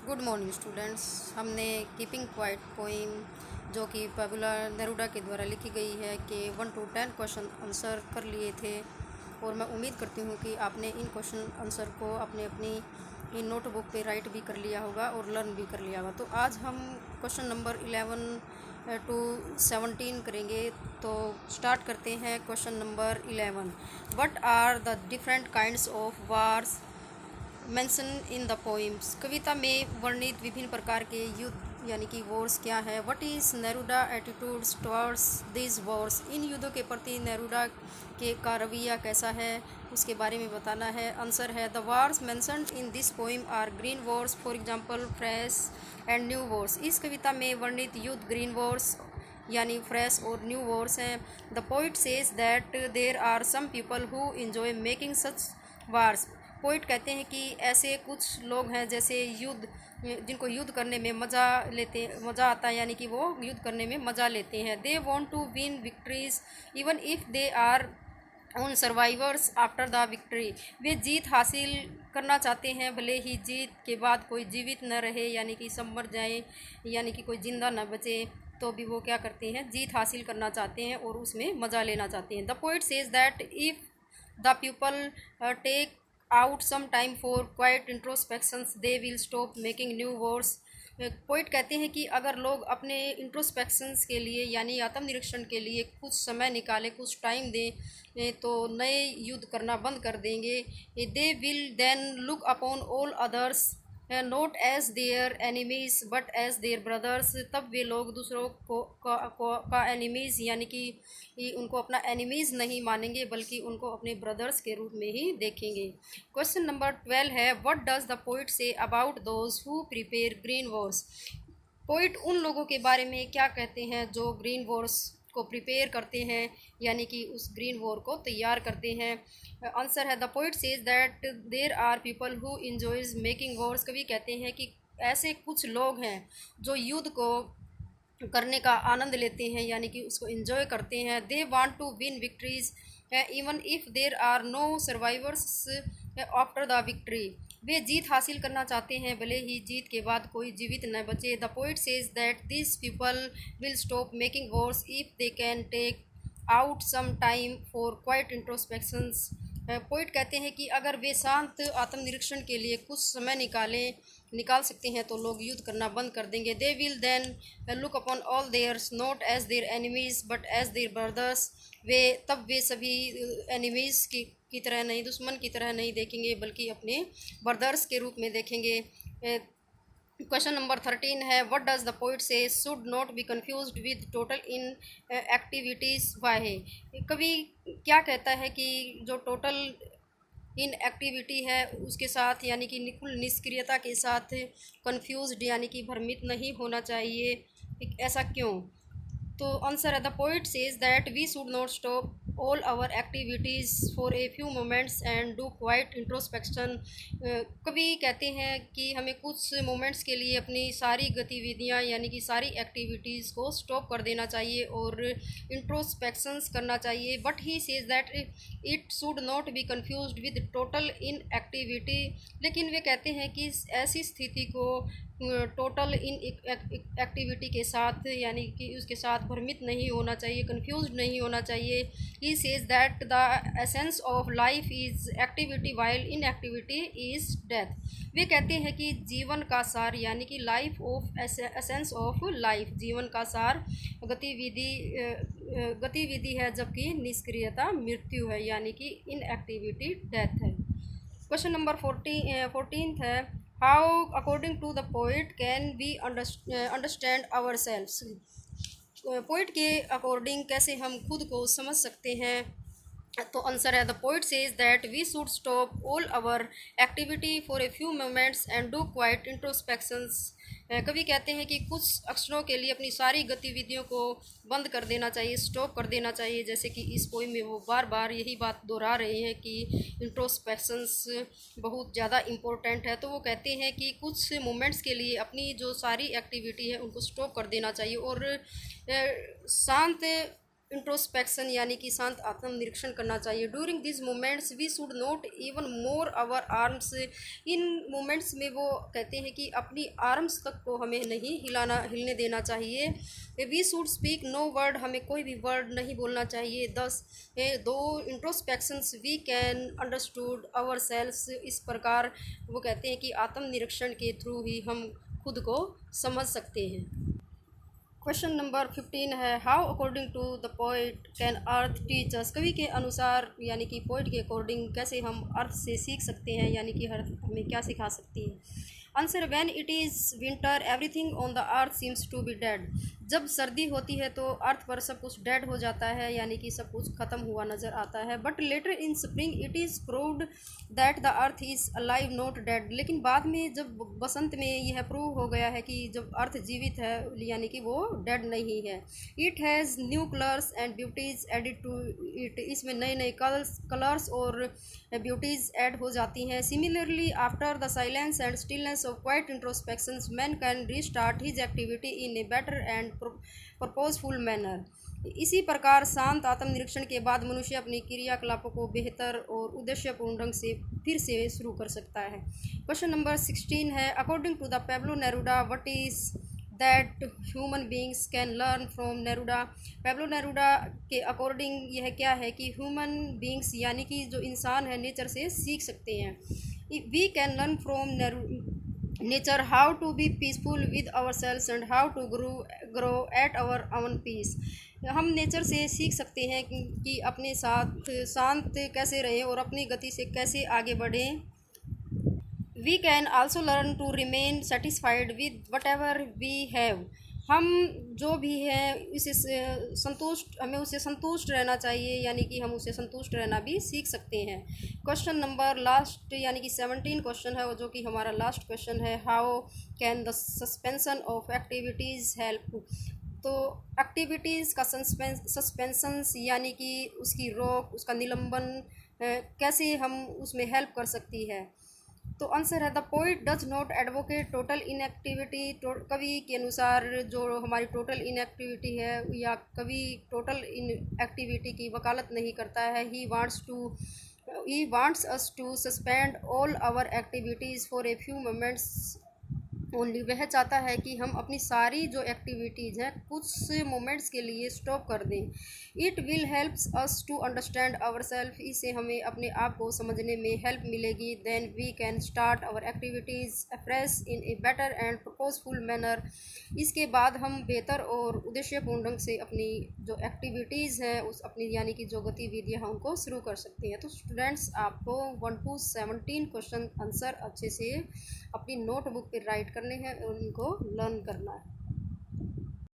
Good morning students. हमने keeping quiet poem जो कि पाबुला नेरुडा के द्वारा लिखी गई है कि 1 to 10 क्वेश्चन आंसर कर लिए थे और मैं उम्मीद करती हूँ कि आपने इन क्वेश्चन आंसर को अपनी इन नोटबुक पे राइट भी कर लिया होगा और लर्न भी कर लिया होगा। तो आज हम क्वेश्चन नंबर 11 to 17 करेंगे। तो स्टार्ट करते हैं question number 11। What are the different kinds of wars mention in the poems. कविता में वर्णित विभिन्न प्रकार के युद्ध यानी कि वॉर्स क्या है। What is Neruda attitudes towards this wars. इन युद्धों के प्रति नेरुडा के का रवैया कैसा है उसके बारे में बताना है। आंसर है the wars mentioned in this poem are green wars for example fresh and new wars. इस कविता में वर्णित युद्ध ग्रीन वॉर्स यानी फ्रेश और न्यू वॉर्स हैं। The poet says that there are some people who enjoy making such wars. Poet कहते हैं कि ऐसे कुछ लोग हैं जैसे जिनको युद्ध करने में मज़ा आता है, यानी कि वो युद्ध करने में मज़ा लेते हैं। They want to win victories even if they are on survivors after the victory. वे जीत हासिल करना चाहते हैं भले ही जीत के बाद कोई जीवित न रहे, यानी कि सब मर जाए, यानी कि कोई जिंदा न बचे, तो भी वो क्या करते हैं, जीत हासिल करना चाहते हैं और उसमें मज़ा लेना चाहते हैं। The poet says that if the people take out some time for quiet introspections they will stop making new wars। Poet कहते हैं कि अगर लोग अपने इंट्रोस्पेक्शंस के लिए यानी आत्मनिरीक्षण के लिए कुछ समय निकालें, कुछ टाइम दें, तो नए युद्ध करना बंद कर देंगे। They will then look upon all others not as their enemies but as their brothers. तब वे लोग दूसरों का एनिमीज़ यानी कि उनको अपना एनिमीज़ नहीं मानेंगे बल्कि उनको अपने ब्रदर्स के रूप में ही देखेंगे। क्वेश्चन नंबर 12 है what does the poet say about those who prepare green Wars. Poet उन लोगों के बारे में क्या कहते हैं जो ग्रीन वॉर्स को प्रिपेयर करते हैं, यानी कि उस ग्रीन वॉर को तैयार करते हैं। आंसर है the poet says that there are people who enjoys making wars. कवि कहते हैं कि ऐसे कुछ लोग हैं जो युद्ध को करने का आनंद लेते हैं, यानी कि उसको एंजॉय करते हैं। They want to win victories even if there are no survivors after the victory. वे जीत हासिल करना चाहते हैं भले ही जीत के बाद कोई जीवित न बचे। The poet says that this people will stop making wars if they can take out some time for quiet introspections. Poet कहते हैं कि अगर वे शांत आत्मनिरीक्षण के लिए कुछ समय निकाल सकते हैं तो लोग युद्ध करना बंद कर देंगे। They will then look upon all theirs not as their enemies but as their brothers. वे सभी एनिमीज़ की तरह नहीं, दुश्मन की तरह नहीं देखेंगे बल्कि अपने ब्रदर्स के रूप में देखेंगे। क्वेश्चन नंबर 13 है what does the poet say should not be confused with total inactivities वाहे। कवि क्या कहता है कि जो टोटल इन एक्टिविटी है उसके साथ यानी कि निकुल निष्क्रियता के साथ कन्फ्यूज्ड यानी कि भ्रमित नहीं होना चाहिए। ऐसा क्यों? तो आंसर है the poet says that we should not stop all our activities for a few moments and do quite introspection. कभी कहते हैं कि हमें कुछ मोमेंट्स के लिए अपनी सारी गतिविधियां यानी कि सारी एक्टिविटीज़ को स्टॉप कर देना चाहिए और इंट्रोस्पेक्शंस करना चाहिए। But he says that it should not be confused with total in activity. लेकिन वे कहते हैं कि ऐसी स्थिति को टोटल इन एक्टिविटी के साथ यानी कि उसके साथ भ्रमित नहीं होना चाहिए, कंफ्यूज्ड नहीं होना चाहिए। He says that the essence of life is activity while inactivity is death. वे कहते हैं कि जीवन का सार यानी कि life of essence of life, जीवन का सार गतिविधि है जबकि निष्क्रियता मृत्यु है, यानी कि इन एक्टिविटी डेथ है। क्वेश्चन नंबर 14 है how according to the poet can we understand ourselves. Poet के अकॉर्डिंग कैसे हम खुद को समझ सकते हैं। तो आंसर है the poet says that we should stop all our activity for a few moments and do quiet introspections. कवि कहते हैं कि कुछ अक्षरों के लिए अपनी सारी गतिविधियों को बंद कर देना चाहिए, स्टॉप कर देना चाहिए। जैसे कि इस पोइम में वो बार बार यही बात दोहरा रहे हैं कि इंट्रोस्पेक्शंस बहुत ज़्यादा इम्पोर्टेंट है। तो वो कहते हैं कि कुछ मोमेंट्स के लिए अपनी जो सारी एक्टिविटी है उनको स्टॉप कर देना चाहिए और शांत इंट्रोस्पेक्शन यानी कि शांत आत्मनिरीक्षण करना चाहिए। During this moments we should not even more our arms. इन मोमेंट्स में वो कहते हैं कि अपनी आर्म्स तक को हमें नहीं हिलने देना चाहिए। We should speak no word, हमें कोई भी वर्ड नहीं बोलना चाहिए। Thus through introspections we can understood our selves. इस प्रकार वो कहते हैं कि आत्मनिरीक्षण के थ्रू ही हम खुद को समझ सकते हैं। क्वेश्चन नंबर 15 है, how according to the poet can earth teach us. कवि के अनुसार यानी कि पोइट के अकॉर्डिंग कैसे हम अर्थ से सीख सकते हैं, यानी कि अर्थ हमें क्या सिखा सकती है। Answer, when it is winter everything on the earth seems to be dead. जब सर्दी होती है तो अर्थ पर सब कुछ डेड हो जाता है, यानी कि सब कुछ ख़त्म हुआ नज़र आता है। But later in spring it is proved that the earth is alive not dead. लेकिन बाद में जब बसंत में यह प्रूव हो गया है कि जब अर्थ जीवित है, यानी कि वो डेड नहीं है। It has new colours and beauties added to it. इसमें नए नए कलर्स और ब्यूटीज़ ऐड हो जाती हैं। Similarly after the silence and stillness of quiet introspections man can restart his activity in a better and purposeful manner. इसी प्रकार शांत आत्मनिरीक्षण के बाद मनुष्य अपनी क्रियाकलापों को बेहतर और उद्देश्यपूर्ण ढंग से फिर से शुरू कर सकता है। क्वेश्चन नंबर 16 है, according to the Pablo Neruda what is that human beings can learn from Neruda. Pablo Neruda के अकॉर्डिंग यह क्या है कि ह्यूमन बींग्स यानी कि जो इंसान है नेचर से सीख सकते हैं। We can learn from nature how to be peaceful with ourselves and how to grow at our own peace. हम नेचर से सीख सकते हैं कि अपने साथ शांत कैसे रहें और अपनी गति से कैसे आगे बढ़ें। We can also learn to remain satisfied with whatever we have. हम जो भी है इसे हमें उससे संतुष्ट रहना चाहिए, यानी कि हम उससे संतुष्ट रहना भी सीख सकते हैं। क्वेश्चन नंबर लास्ट यानी कि 17 क्वेश्चन है, जो कि हमारा लास्ट क्वेश्चन है, how can the suspension of activities help. तो एक्टिविटीज़ का सस्पेंशंस यानी कि उसकी रोक, उसका निलंबन कैसे हम उसमें हेल्प कर सकती है। तो आंसर है, the poet does not advocate total inactivity. कवि के अनुसार जो हमारी टोटल इनएक्टिविटी है या कवि टोटल इनएक्टिविटी की वकालत नहीं करता है। He wants us to suspend all our activities for a few moments only. वह चाहता है कि हम अपनी सारी जो एक्टिविटीज़ हैं कुछ मोमेंट्स के लिए स्टॉप कर दें। It will helps us to understand our self. इससे हमें अपने आप को समझने में हेल्प मिलेगी। Then we can start our activities afresh in a better and purposeful manner. इसके बाद हम बेहतर और उद्देश्यपूर्ण ढंग से अपनी जो एक्टिविटीज़ हैं उस अपनी यानी कि जो गतिविधियाँ हैं उनको शुरू कर सकते हैं। तो स्टूडेंट्स, आपको 1 to 17 क्वेश्चन आंसर अच्छे से अपनी नोटबुक पर राइट करने हैं और उनको लर्न करना है।